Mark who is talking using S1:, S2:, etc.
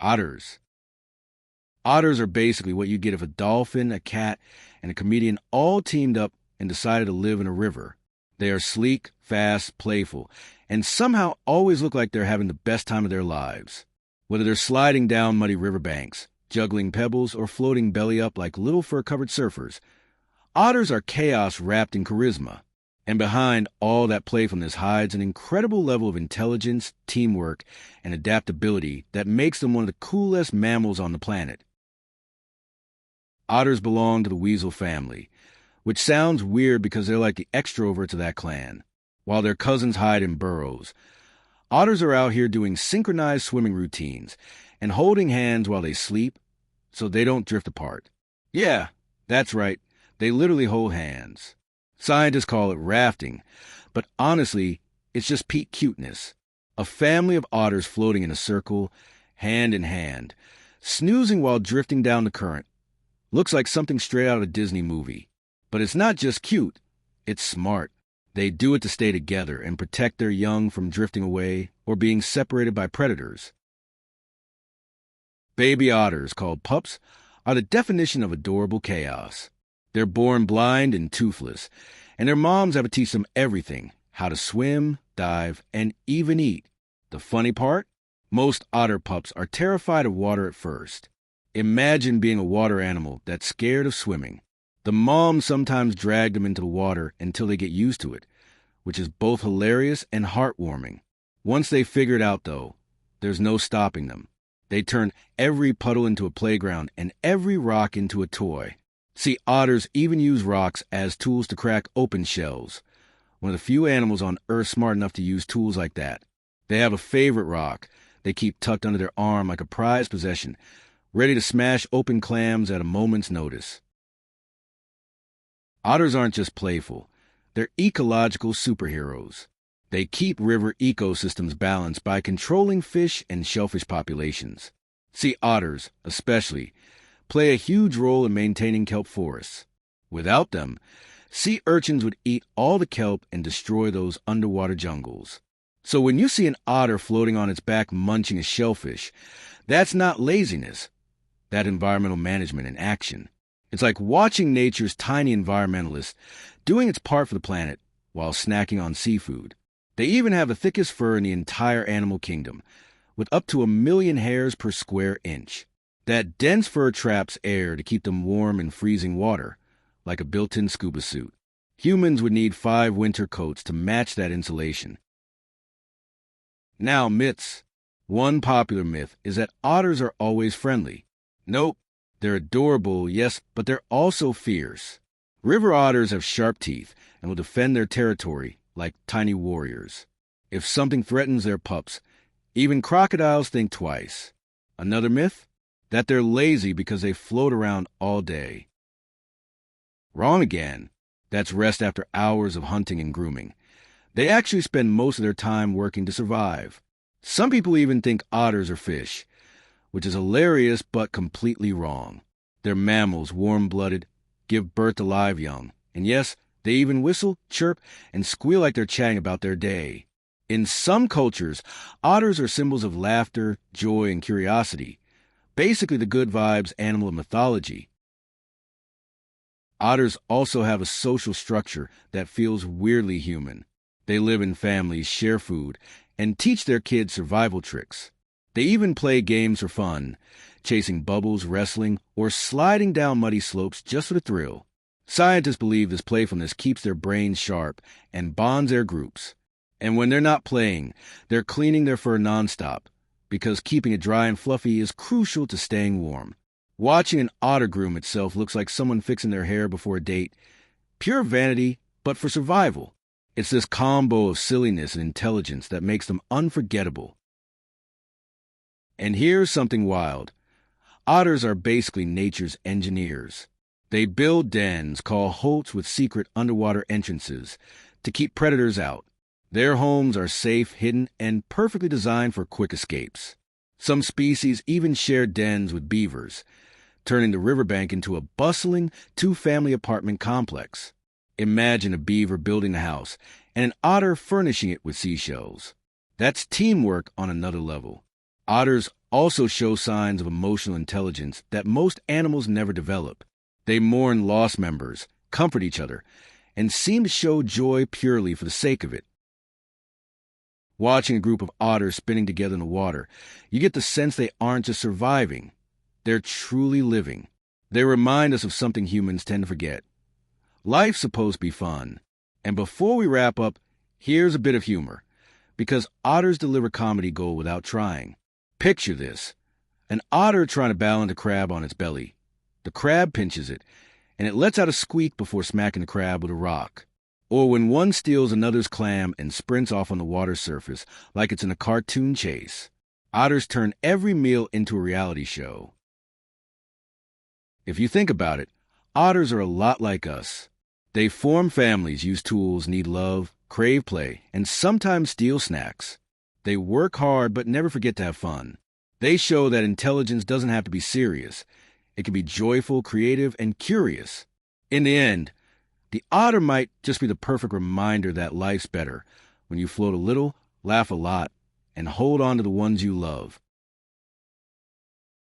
S1: Otters. Otters are basically what you'd get if a dolphin, a cat, and a comedian all teamed up and decided to live in a river. They are sleek, fast, playful, and somehow always look like they're having the best time of their lives. Whether they're sliding down muddy riverbanks, juggling pebbles, or floating belly up like little fur-covered surfers, otters are chaos wrapped in charisma. And behind all that playfulness hides an incredible level of intelligence, teamwork, and adaptability that makes them one of the coolest mammals on the planet. Otters belong to the weasel family, which sounds weird because they're like the extroverts of that clan. While their cousins hide in burrows, otters are out here doing synchronized swimming routines and holding hands while they sleep so they don't drift apart. Yeah, that's right. They literally hold hands. Scientists call it rafting, but honestly, it's just peak cuteness. A family of otters floating in a circle, hand in hand, snoozing while drifting down the current. Looks like something straight out of a Disney movie. But it's not just cute, it's smart. They do it to stay together and protect their young from drifting away or being separated by predators. Baby otters, called pups, are the definition of adorable chaos. They're born blind and toothless, and their moms have to teach them everything, how to swim, dive, and even eat. The funny part? Most otter pups are terrified of water at first. Imagine being a water animal that's scared of swimming. The moms sometimes drag them into the water until they get used to it, which is both hilarious and heartwarming. Once they figure it out, though, there's no stopping them. They turn every puddle into a playground and every rock into a toy. See, otters even use rocks as tools to crack open shells. One of the few animals on Earth smart enough to use tools like that. They have a favorite rock they keep tucked under their arm like a prized possession, ready to smash open clams at a moment's notice. Otters aren't just playful. They're ecological superheroes. They keep river ecosystems balanced by controlling fish and shellfish populations. See, otters, especially, play a huge role in maintaining kelp forests. Without them, sea urchins would eat all the kelp and destroy those underwater jungles. So when you see an otter floating on its back munching a shellfish, that's not laziness. That's environmental management in action. It's like watching nature's tiny environmentalist doing its part for the planet while snacking on seafood. They even have the thickest fur in the entire animal kingdom, with up to 1 million hairs per square inch. That dense fur traps air to keep them warm in freezing water, like a built-in scuba suit. Humans would need 5 winter coats to match that insulation. Now, myths. One popular myth is that otters are always friendly. Nope, they're adorable, yes, but they're also fierce. River otters have sharp teeth and will defend their territory like tiny warriors. If something threatens their pups, even crocodiles think twice. Another myth? That they're lazy because they float around all day. Wrong again. That's rest after hours of hunting and grooming. They actually spend most of their time working to survive. Some people even think otters are fish, which is hilarious but completely wrong. They're mammals, warm-blooded, give birth to live young. And yes, they even whistle, chirp, and squeal like they're chatting about their day. In some cultures, otters are symbols of laughter, joy, and curiosity. Basically the good vibes animal of mythology. Otters also have a social structure that feels weirdly human. They live in families, share food, and teach their kids survival tricks. They even play games for fun, chasing bubbles, wrestling, or sliding down muddy slopes just for the thrill. Scientists believe this playfulness keeps their brains sharp and bonds their groups. And when they're not playing, they're cleaning their fur nonstop, because keeping it dry and fluffy is crucial to staying warm. Watching an otter groom itself looks like someone fixing their hair before a date. Pure vanity, but for survival. It's this combo of silliness and intelligence that makes them unforgettable. And here's something wild. Otters are basically nature's engineers. They build dens called holts with secret underwater entrances to keep predators out. Their homes are safe, hidden, and perfectly designed for quick escapes. Some species even share dens with beavers, turning the riverbank into a bustling 2-family apartment complex. Imagine a beaver building a house and an otter furnishing it with seashells. That's teamwork on another level. Otters also show signs of emotional intelligence that most animals never develop. They mourn lost members, comfort each other, and seem to show joy purely for the sake of it. Watching a group of otters spinning together in the water, you get the sense they aren't just surviving. They're truly living. They remind us of something humans tend to forget. Life's supposed to be fun. And before we wrap up, here's a bit of humor. Because otters deliver comedy gold without trying. Picture this. An otter trying to balance a crab on its belly. The crab pinches it, and it lets out a squeak before smacking the crab with a rock. Or when one steals another's clam and sprints off on the water surface like it's in a cartoon chase. Otters turn every meal into a reality show. If you think about it, otters are a lot like us. They form families, use tools, need love, crave play, and sometimes steal snacks. They work hard but never forget to have fun. They show that intelligence doesn't have to be serious. It can be joyful, creative, and curious. In the end, the otter might just be the perfect reminder that life's better when you float a little, laugh a lot, and hold on to the ones you love.